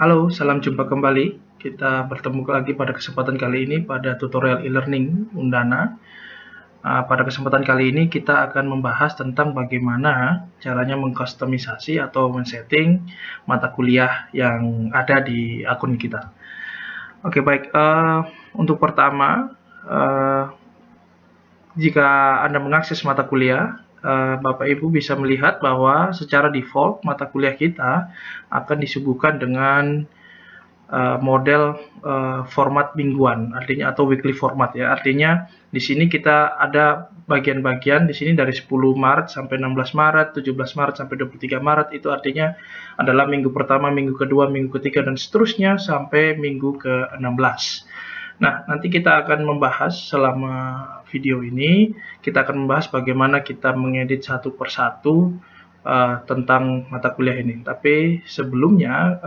Halo, salam jumpa kembali. Kita bertemu lagi pada kesempatan kali ini pada tutorial e-learning Undana. Pada kesempatan kali ini kita akan membahas tentang bagaimana caranya mengkustomisasi atau men-setting mata kuliah yang ada di akun kita. Oke, baik. Untuk pertama, jika Anda mengakses mata kuliah, Bapak Ibu bisa melihat bahwa secara default mata kuliah kita akan disuguhkan dengan model format mingguan, artinya atau weekly format ya. Artinya di sini kita ada bagian-bagian di sini dari 10 Maret sampai 16 Maret, 17 Maret sampai 23 Maret, itu artinya adalah minggu pertama, minggu kedua, minggu ketiga dan seterusnya sampai minggu ke-16. Nah, nanti kita akan membahas selama video ini, kita akan membahas bagaimana kita mengedit satu persatu tentang mata kuliah ini. Tapi sebelumnya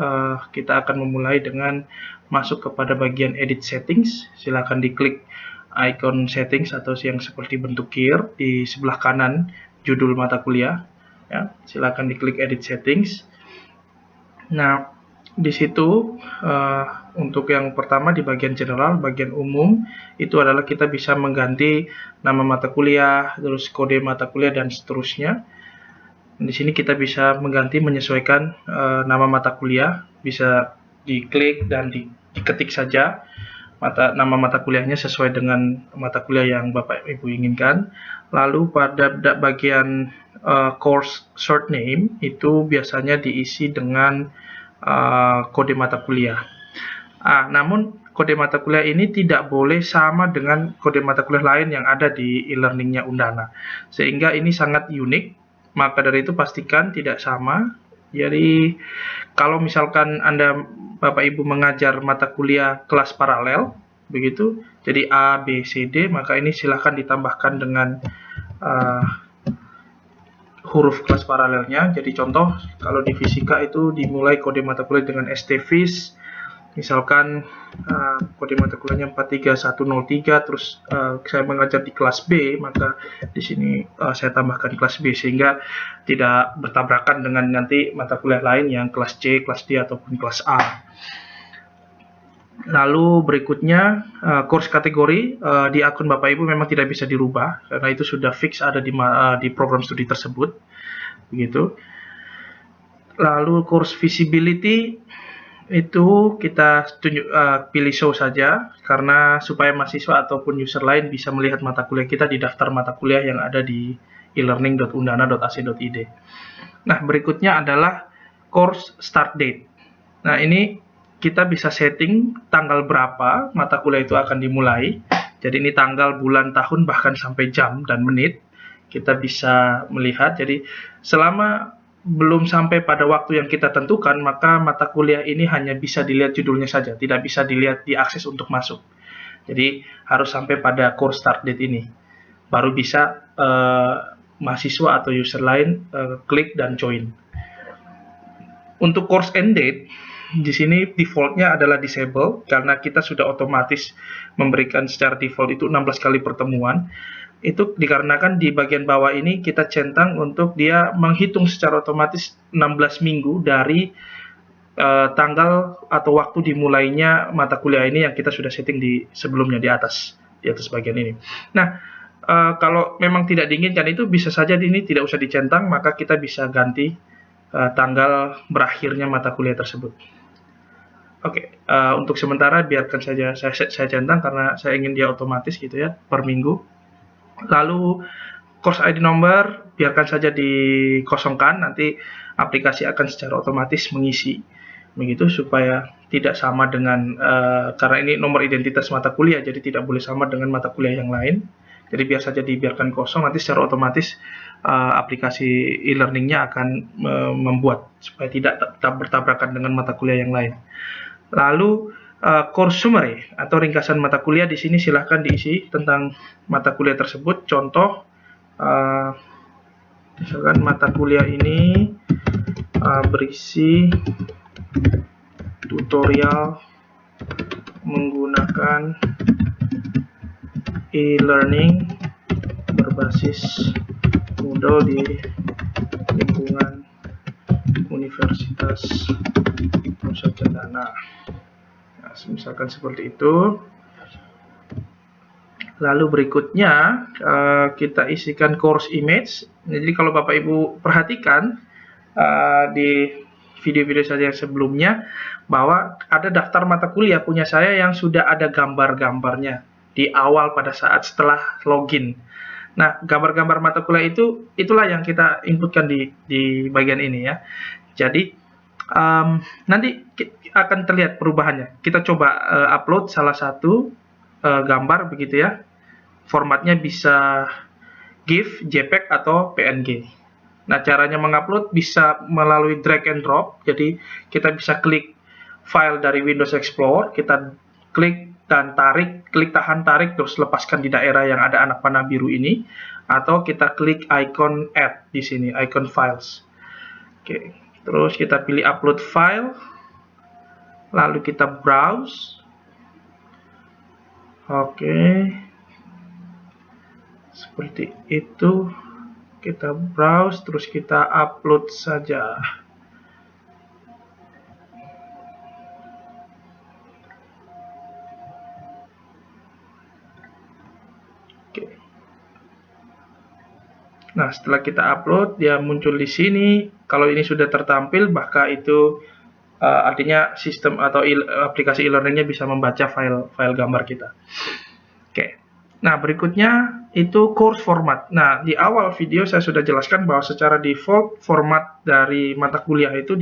kita akan memulai dengan masuk kepada bagian edit settings. Silakan diklik icon settings atau yang seperti bentuk gear di sebelah kanan judul mata kuliah. Ya, silakan diklik edit settings. Nah, di situ untuk yang pertama di bagian general, bagian umum, itu adalah kita bisa mengganti nama mata kuliah, terus kode mata kuliah dan seterusnya. Di sini kita bisa mengganti menyesuaikan nama mata kuliah, bisa diklik dan diketik saja nama mata kuliahnya sesuai dengan mata kuliah yang Bapak Ibu inginkan. Lalu pada bagian course short name itu biasanya diisi dengan kode mata kuliah. Namun kode mata kuliah ini tidak boleh sama dengan kode mata kuliah lain yang ada di e-learningnya Undana, sehingga ini sangat unik. Maka dari itu pastikan tidak sama. Jadi kalau misalkan Bapak Ibu mengajar mata kuliah kelas paralel begitu, jadi A, B, C, D, maka ini silahkan ditambahkan dengan huruf kelas paralelnya. Jadi contoh, kalau di fisika itu dimulai kode mata kuliah dengan STFIS, misalkan kode mata kuliahnya 43103, terus saya mengajar di kelas B, maka di sini saya tambahkan kelas B sehingga tidak bertabrakan dengan nanti mata kuliah lain yang kelas C, kelas D ataupun kelas A. Lalu berikutnya course kategori di akun Bapak Ibu memang tidak bisa dirubah karena itu sudah fix ada di program studi tersebut, begitu. Lalu course visibility itu kita pilih show saja karena supaya mahasiswa ataupun user lain bisa melihat mata kuliah kita di daftar mata kuliah yang ada di elearning.undana.ac.id. Nah, berikutnya adalah course start date. Nah, ini kita bisa setting tanggal berapa mata kuliah itu akan dimulai. Jadi ini tanggal, bulan, tahun, bahkan sampai jam dan menit. Kita bisa melihat. Jadi selama belum sampai pada waktu yang kita tentukan, maka mata kuliah ini hanya bisa dilihat judulnya saja, tidak bisa dilihat diakses untuk masuk. Jadi harus sampai pada course start date ini, baru bisa mahasiswa atau user lain klik dan join. Untuk course end date, di sini defaultnya adalah disable karena kita sudah otomatis memberikan secara default itu 16 kali pertemuan. Itu dikarenakan di bagian bawah ini kita centang untuk dia menghitung secara otomatis 16 minggu dari tanggal atau waktu dimulainya mata kuliah ini yang kita sudah setting di sebelumnya di atas bagian ini. Nah, kalau memang tidak diinginkan itu bisa saja ini tidak usah dicentang, maka kita bisa ganti tanggal berakhirnya mata kuliah tersebut. Oke, untuk sementara biarkan saja saya centang karena saya ingin dia otomatis gitu ya per minggu. Lalu course ID number biarkan saja dikosongkan, nanti aplikasi akan secara otomatis mengisi begitu supaya tidak sama dengan karena ini nomor identitas mata kuliah, jadi tidak boleh sama dengan mata kuliah yang lain. Jadi biar saja dibiarkan kosong, nanti secara otomatis aplikasi e-learningnya akan membuat supaya tidak bertabrakan dengan mata kuliah yang lain. Lalu course summary atau ringkasan mata kuliah di sini silahkan diisi tentang mata kuliah tersebut. Contoh, misalkan mata kuliah ini berisi tutorial menggunakan e-learning berbasis Moodle di lingkungan Universitas Nusa Tenggara. Nah, misalkan seperti itu. Lalu berikutnya kita isikan course image. Jadi kalau Bapak Ibu perhatikan di video-video saya yang sebelumnya, bahwa ada daftar mata kuliah punya saya yang sudah ada gambar-gambarnya di awal pada saat setelah login. Nah, gambar-gambar mata kuliah itulah yang kita inputkan di bagian ini ya. Jadi nanti akan terlihat perubahannya. Kita coba upload salah satu gambar begitu ya. Formatnya bisa GIF, JPEG atau PNG. Nah, caranya mengupload bisa melalui drag and drop. Jadi kita bisa klik file dari Windows Explorer, kita klik dan tarik, klik tahan tarik terus lepaskan di daerah yang ada anak panah biru ini, atau kita klik icon add di sini, icon files. Oke, terus kita pilih upload file, lalu kita browse. Oke, seperti itu. Kita browse, terus kita upload saja. Oke. Nah, setelah kita upload, dia muncul di sini. Kalau ini sudah tertampil, maka itu artinya sistem atau aplikasi e-learningnya bisa membaca file gambar kita. Oke. Nah, berikutnya itu course format. Nah, di awal video saya sudah jelaskan bahwa secara default format dari mata kuliah itu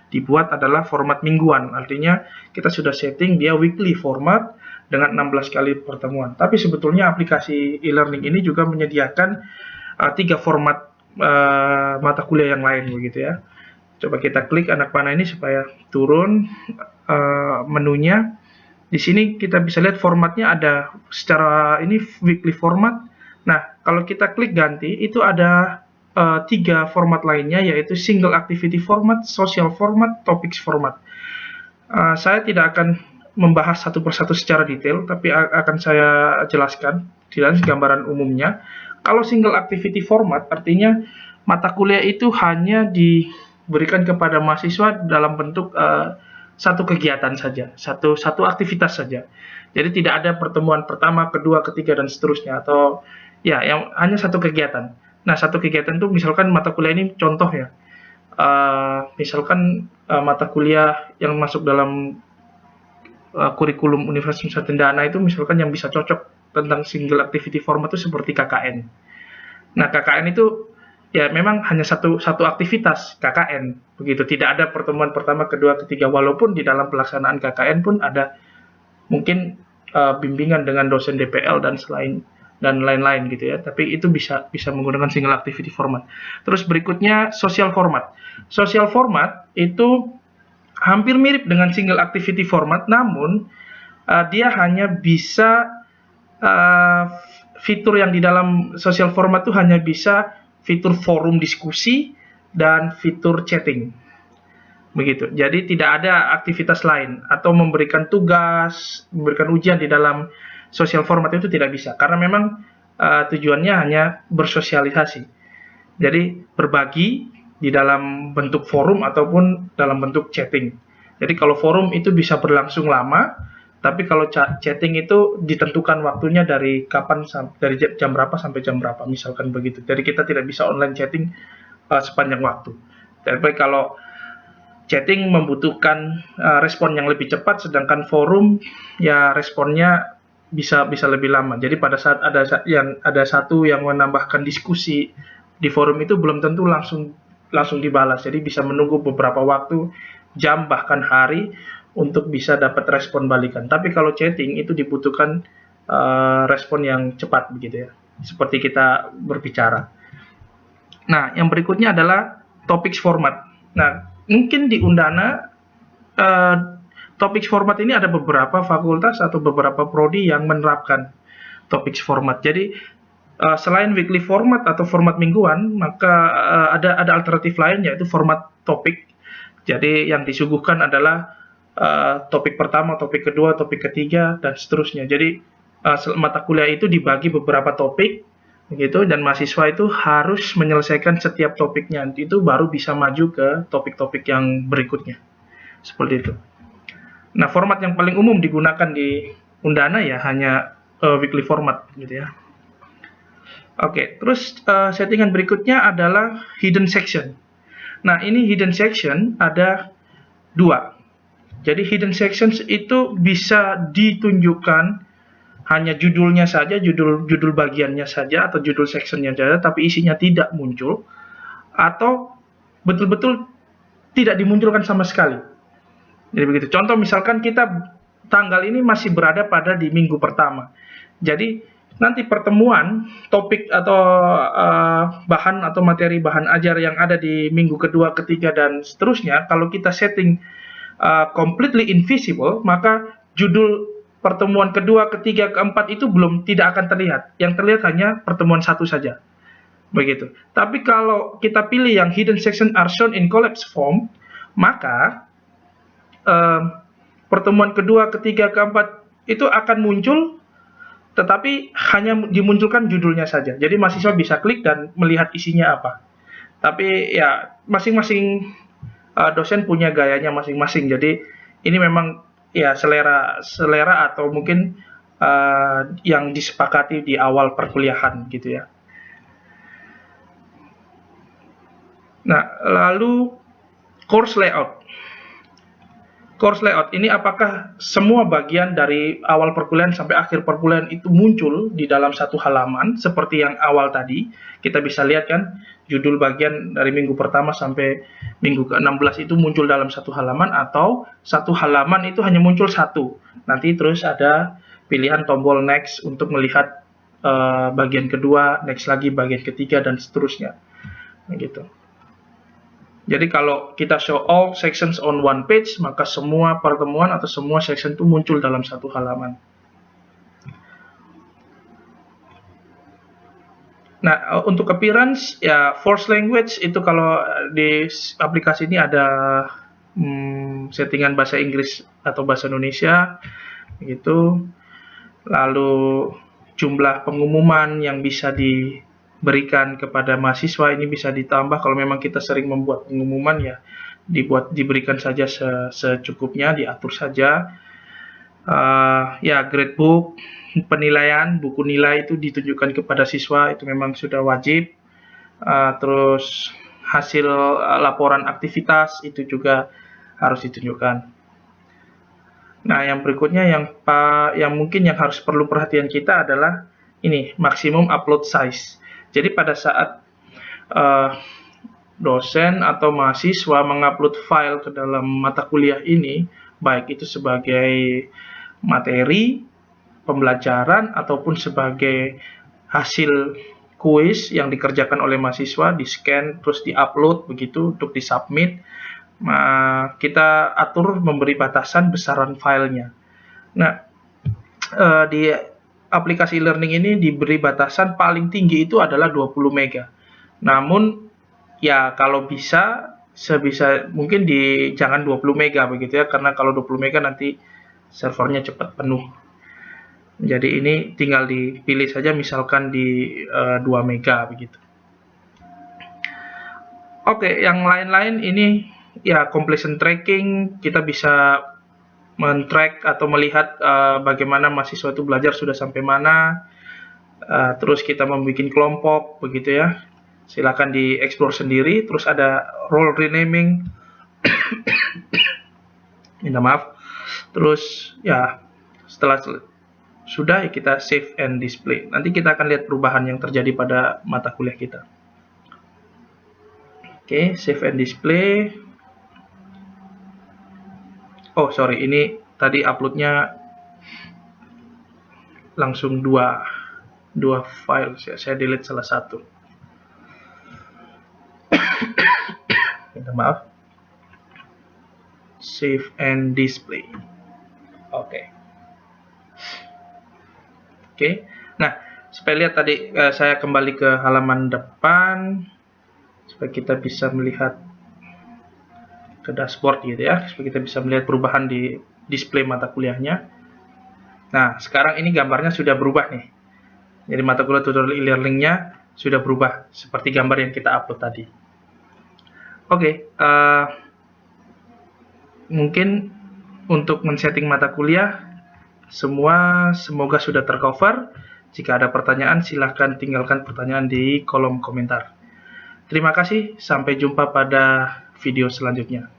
dibuat adalah format mingguan. Artinya kita sudah setting dia weekly format dengan 16 kali pertemuan. Tapi sebetulnya aplikasi e-learning ini juga menyediakan 3 format mata kuliah yang lain begitu ya. Coba kita klik anak panah ini supaya turun menunya. Di sini kita bisa lihat formatnya ada secara ini weekly format. Nah, kalau kita klik ganti, itu ada 3 format lainnya, yaitu single activity format, social format, topics format. Saya tidak akan membahas satu persatu secara detail, tapi akan saya jelaskan di dalam gambaran umumnya. Kalau single activity format, artinya mata kuliah itu hanya diberikan kepada mahasiswa dalam bentuk satu kegiatan saja, satu aktivitas saja. Jadi tidak ada pertemuan pertama, kedua, ketiga, dan seterusnya, atau ya yang hanya satu kegiatan. Nah, satu kegiatan itu misalkan mata kuliah ini contoh ya, misalkan mata kuliah yang masuk dalam kurikulum Universitas Nusa Tenggara itu misalkan yang bisa cocok tentang single activity format itu seperti KKN. Nah, KKN itu ya memang hanya satu aktivitas KKN begitu, tidak ada pertemuan pertama, kedua, ketiga, walaupun di dalam pelaksanaan KKN pun ada mungkin bimbingan dengan dosen DPL dan lain-lain gitu ya, tapi itu bisa menggunakan single activity format. Terus berikutnya social format. Social format itu hampir mirip dengan single activity format, namun dia hanya bisa fitur yang di dalam social format itu hanya bisa fitur forum diskusi dan fitur chatting. Begitu. Jadi tidak ada aktivitas lain atau memberikan tugas, memberikan ujian di dalam social format itu tidak bisa, karena memang tujuannya hanya bersosialisasi. Jadi berbagi di dalam bentuk forum ataupun dalam bentuk chatting. Jadi kalau forum itu bisa berlangsung lama, tapi kalau chatting itu ditentukan waktunya dari jam berapa sampai jam berapa, misalkan begitu. Jadi kita tidak bisa online chatting sepanjang waktu. Tapi kalau chatting membutuhkan respon yang lebih cepat, sedangkan forum ya responnya bisa lebih lama. Jadi pada saat ada satu yang menambahkan diskusi di forum itu belum tentu langsung dibalas. Jadi bisa menunggu beberapa waktu, jam bahkan hari untuk bisa dapat respon balikan. Tapi kalau chatting itu dibutuhkan respon yang cepat begitu ya, seperti kita berbicara. Nah, yang berikutnya adalah topics format. Nah, mungkin di Undana topics format ini ada beberapa fakultas atau beberapa prodi yang menerapkan topics format. Jadi selain weekly format atau format mingguan, maka ada alternatif lain, yaitu format topik. Jadi yang disuguhkan adalah topik pertama, topik kedua, topik ketiga, dan seterusnya. Jadi mata kuliah itu dibagi beberapa topik, begitu, dan mahasiswa itu harus menyelesaikan setiap topiknya. Itu baru bisa maju ke topik-topik yang berikutnya. Seperti itu. Nah, format yang paling umum digunakan di Undana ya hanya weekly format gitu ya. Oke, terus settingan berikutnya adalah hidden section. Nah, ini hidden section ada dua. Jadi hidden sections itu bisa ditunjukkan hanya judulnya saja, judul bagiannya saja atau judul sectionnya saja, tapi isinya tidak muncul, atau betul-betul tidak dimunculkan sama sekali. Jadi begitu. Contoh misalkan kita tanggal ini masih berada pada di minggu pertama. Jadi nanti pertemuan topik atau bahan atau materi bahan ajar yang ada di minggu kedua, ketiga dan seterusnya, kalau kita setting completely invisible, maka judul pertemuan kedua, ketiga, keempat itu tidak akan terlihat. Yang terlihat hanya pertemuan satu saja. Begitu. Tapi kalau kita pilih yang hidden section are shown in collapse form, maka pertemuan kedua, ketiga, keempat itu akan muncul, tetapi hanya dimunculkan judulnya saja. Jadi mahasiswa bisa klik dan melihat isinya apa. Tapi ya masing-masing dosen punya gayanya masing-masing. Jadi ini memang ya selera atau mungkin yang disepakati di awal perkuliahan gitu ya. Nah, lalu course layout. Course layout ini apakah semua bagian dari awal perkuliahan sampai akhir perkuliahan itu muncul di dalam satu halaman seperti yang awal tadi. Kita bisa lihat kan judul bagian dari minggu pertama sampai minggu ke-16 itu muncul dalam satu halaman, atau satu halaman itu hanya muncul satu. Nanti terus ada pilihan tombol next untuk melihat bagian kedua, next lagi bagian ketiga dan seterusnya. Begitu. Jadi kalau kita show all sections on one page, maka semua pertemuan atau semua section itu muncul dalam satu halaman. Nah, untuk appearance, ya force language itu kalau di aplikasi ini ada settingan bahasa Inggris atau bahasa Indonesia, gitu. Lalu jumlah pengumuman yang bisa diberikan kepada mahasiswa ini bisa ditambah kalau memang kita sering membuat pengumuman, ya diberikan saja secukupnya, diatur saja. Ya gradebook, penilaian, buku nilai itu ditunjukkan kepada siswa, itu memang sudah wajib. Terus hasil laporan aktivitas itu juga harus ditunjukkan. Nah, yang berikutnya yang mungkin yang harus perlu perhatian kita adalah ini, maksimum upload size. Jadi pada saat dosen atau mahasiswa mengupload file ke dalam mata kuliah ini, baik itu sebagai materi pembelajaran ataupun sebagai hasil kuis yang dikerjakan oleh mahasiswa, di-scan terus di-upload begitu untuk di-submit. Kita atur memberi batasan besaran filenya. Nah, di aplikasi e-learning ini diberi batasan paling tinggi itu adalah 20 mega. Namun ya kalau bisa sebisa mungkin jangan 20 mega begitu ya, karena kalau 20 mega nanti servernya cepat penuh. Jadi ini tinggal dipilih saja, misalkan di 2 mega begitu. Oke, yang lain-lain ini ya completion tracking, kita bisa men-track atau melihat bagaimana mahasiswa itu belajar sudah sampai mana. Terus kita membuat kelompok begitu ya. Silakan dieksplor sendiri. Terus ada role renaming. Minta maaf. Terus ya setelah sudah ya kita save and display. Nanti kita akan lihat perubahan yang terjadi pada mata kuliah kita. Oke, save and display. Oh sorry, ini tadi uploadnya langsung dua file. Saya delete salah satu. Minta maaf. Save and display. Oke. Nah, supaya lihat tadi saya kembali ke halaman depan supaya kita bisa melihat ke dashboard gitu ya, supaya kita bisa melihat perubahan di display mata kuliahnya. Nah, sekarang ini gambarnya sudah berubah nih. Jadi mata kuliah tutorial e-learning-nya sudah berubah seperti gambar yang kita upload tadi. Oke, mungkin untuk men-setting mata kuliah, semua semoga sudah tercover. Jika ada pertanyaan, silahkan tinggalkan pertanyaan di kolom komentar. Terima kasih, sampai jumpa pada video selanjutnya.